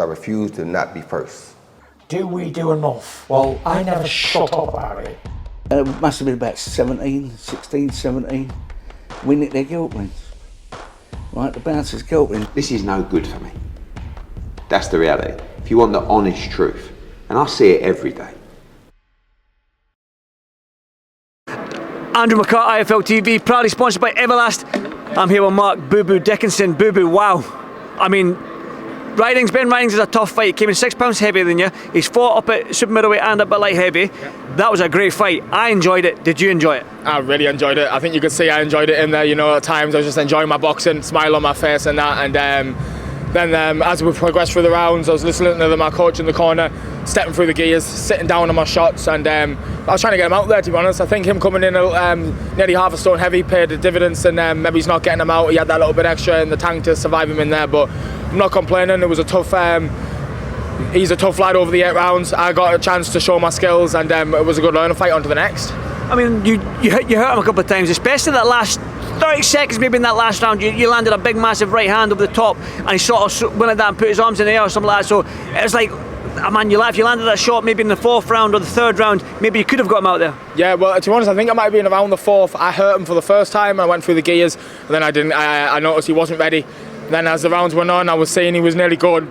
I refuse to not be first. Do we do enough? Well, I never shut up about it. It must have been about 16, 17. We nicked their guilt rings. Right, the bouncer's guilt ring. This is no good for me. That's the reality. If you want the honest truth, and I see it every day. Andrew McCART, IFL TV, proudly sponsored by Everlast. I'm here with Mark Boo Boo Dickinson. Boo Boo, wow. I mean, Ben Ridings is a tough fight. He came in 6 pounds heavier than you. He's fought up at super middleweight and up at light heavy. Yeah. That was a great fight. I enjoyed it. Did you enjoy it? I really enjoyed it. I think you could see I enjoyed it in there. You know, at times I was just enjoying my boxing, smile on my face and that. And then as we progressed through the rounds, I was listening to my coach in the corner, stepping through the gears, sitting down on my shots, and I was trying to get him out there, to be honest. I think him coming in nearly half a stone heavy paid the dividends, and maybe he's not getting him out. He had that little bit extra in the tank to survive him in there, but I'm not complaining. It was a tough, he's a tough lad over the 8 rounds. I got a chance to show my skills, and it was a good learning fight on to the next. I mean, you hurt him a couple of times, especially that last 30 seconds maybe in that last round. You landed a big massive right hand over the top, and he sort of went like that and put his arms in the air or something like that. So it was like, man, if you landed that shot maybe in the 4th round or the 3rd round, maybe you could have got him out there. Yeah, well, to be honest, I think it might have been around the 4th. I hurt him for the first time. I went through the gears, and then I noticed he wasn't ready. Then as the rounds went on, I was seeing he was nearly going,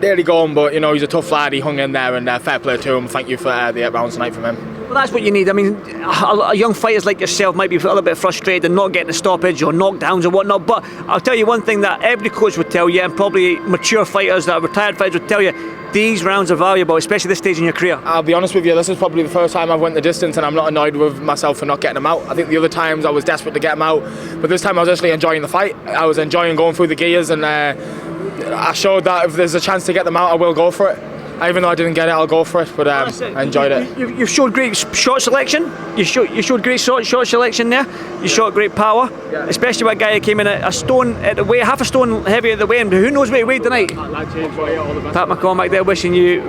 but you know, he's a tough lad. He hung in there, and fair play to him. Thank you for the 8 rounds tonight from him. Well, that's what you need. I mean, a young fighters like yourself might be a little bit frustrated and not getting a stoppage or knockdowns or whatnot, but I'll tell you one thing that every coach would tell you, and probably mature fighters that are retired fighters would tell you: these rounds are valuable, especially this stage in your career. I'll be honest with you, this is probably the first time I've went the distance, and I'm not annoyed with myself for not getting them out. I think the other times I was desperate to get them out, but this time I was actually enjoying the fight. I was enjoying going through the gears, and I showed that if there's a chance to get them out, I will go for it. Even though I didn't get it, I'll go for it, but I enjoyed it. You showed great shot selection. You showed great shot selection there. You shot great power, especially with a guy who came in at a stone at the weight, half a stone heavier at the weigh-in. Who knows what he weighed tonight? Pat McCormack there, wishing you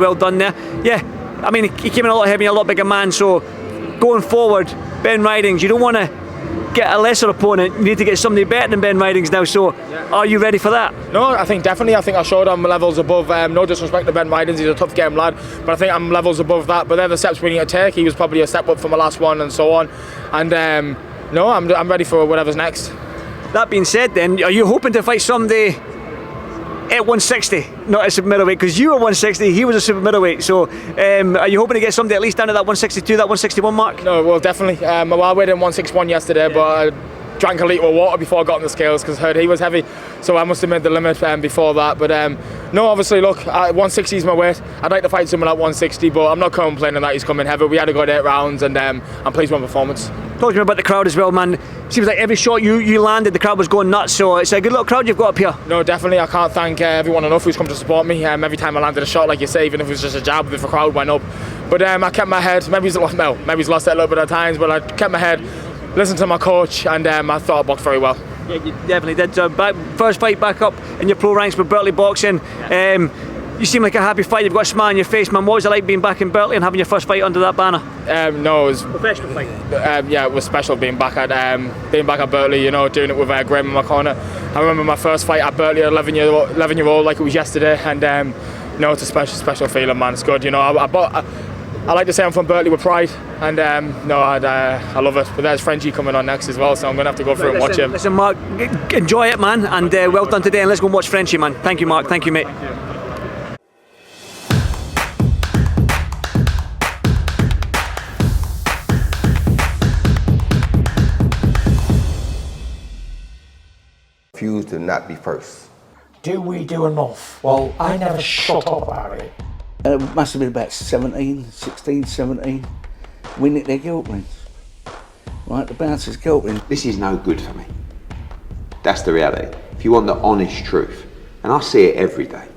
well done there. Yeah, I mean, he came in a lot heavier, a lot bigger man. So going forward, Ben Ridings, you don't want to get a lesser opponent. You need to get somebody better than Ben Ridings now. So are you ready for that? No, I think definitely. I think I showed I'm levels above. No disrespect to Ben Ridings, he's a tough game lad, but I think I'm levels above that. But they're the steps we need to take. He was probably a step up from my last one and so on. And no, I'm ready for whatever's next. That being said, then, are you hoping to fight someday at 160, not at super middleweight? Because you were 160, he was a super middleweight. So are you hoping to get somebody at least down to that 162, that 161 mark? No, well, definitely. Well, I weighed in 161 yesterday, but I drank a litre of water before I got on the scales because I heard he was heavy. So I must have made the limit before that. But no, obviously, look, 160 is my weight. I'd like to fight someone at 160, but I'm not complaining that he's coming heavy. We had a good 8 rounds, and I'm pleased with my performance. Talk to me about the crowd as well, man. Seems like every shot you landed, the crowd was going nuts. So it's a good little crowd you've got up here. No, definitely. I can't thank everyone enough who's come to support me. Every time I landed a shot, like you say, even if it was just a jab, if the crowd went up. But I kept my head. Maybe he's lost it a little bit at times, but I kept my head, listened to my coach, and I thought I boxed very well. Yeah, you definitely did. First fight back up in your pro ranks with Berkeley Boxing. You seem like a happy fight. You've got a smile on your face, man. What was it like being back in Berkeley and having your first fight under that banner? No, it was professional fight. Yeah, it was special being back at Berkeley. You know, doing it with Graham in my corner. I remember my first fight at Berkeley, 11-year-old, like it was yesterday, and no, it's a special feeling, man. It's good. You know, I like to say I'm from Berkeley with pride, and no, I love it. But there's Frenchie coming on next as well, so I'm going to have to go through and watch him. Listen, Mark, enjoy it, man, and well done today, and let's go and watch Frenchie, man. Thank you, Mark. Thank you, mate. Thank you. Refuse to not be first. Do we do enough? Well, I never shut up about it. It must have been about 16, 17. We nicked their guilt rings. Right, the bouncer's guilt ring. This is no good for me. That's the reality. If you want the honest truth, and I see it every day.